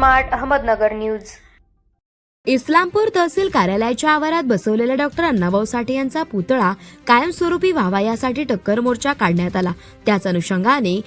Smart Ahmednagar news. Islampur तहसील कार्यालयाच्या आवारात बसवलेला डॉक्टर अण्णाभाऊ साठे यांचा पुतळा कायमस्वरूपी व्हावा यासाठी टक्कर मोर्चा काढण्यात आला। त्याच अनुषंगाने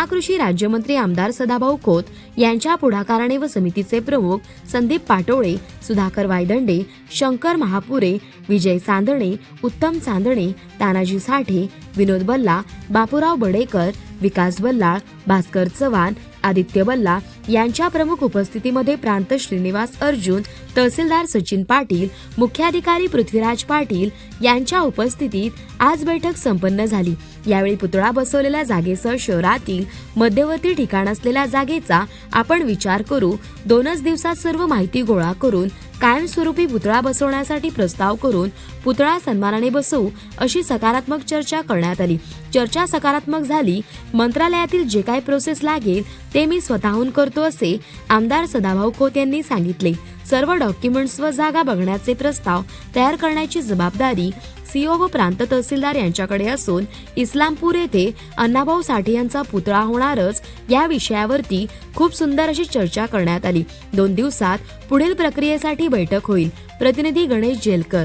कृषी राज्यमंत्री आमदार सदाभाऊ खोत यांच्या पुढाकाराने व समितीचे प्रमुख संदीप पाटोळे, सुधाकर वायदंडे, शंकर महापुरे, विजय चांदणे, उत्तम चांदणे, तानाजी साठे, विनोद बल्ला, बापूराव बडेकर, विकास बल्लाळ, भास्कर चव्हाण, आदित्य बल्ला यांच्या प्रमुख उपस्थितीमध्ये प्रांत श्रीनिवास अर्जुन, तहसीलदार सचिन पाटील, मुख्याधिकारी पृथ्वीराज पाटील यांच्या उपस्थितीत आज बैठक संपन्न झाली। यावेळी पुतळा बसवलेल्या जागेसह शहरातील मध्यवर्ती ठिकाण असलेल्या जागेचा आपण विचार करू, 2च दिवसात सर्व माहिती गोळा करून कायमस्वरूपी पुतळा बसवण्यासाठी प्रस्ताव करून पुतळा सन्मानाने बसवू अशी सकारात्मक चर्चा करण्यात आली। चर्चा सकारात्मक झाली। मंत्रालयातील जे काही प्रोसेस लागेल ते मी स्वतःहून करतो असे आमदार सदाभाऊ खोत यांनी सांगितले। सर्व डॉक्युमेंट्स व जागा बघण्याचे प्रस्ताव तयार करण्याची जबाबदारी सीओ व प्रांत तहसीलदार यांच्याकडे असून इस्लामपूर येथे अण्णाभाऊ साठे यांचा पुतळा होणारच या विषयावरती खूप सुंदर अशी चर्चा करण्यात आली। 2 दिवसात पुढील प्रक्रियेसाठी बैठक होईल। प्रतिनिधी गणेश जेलकर।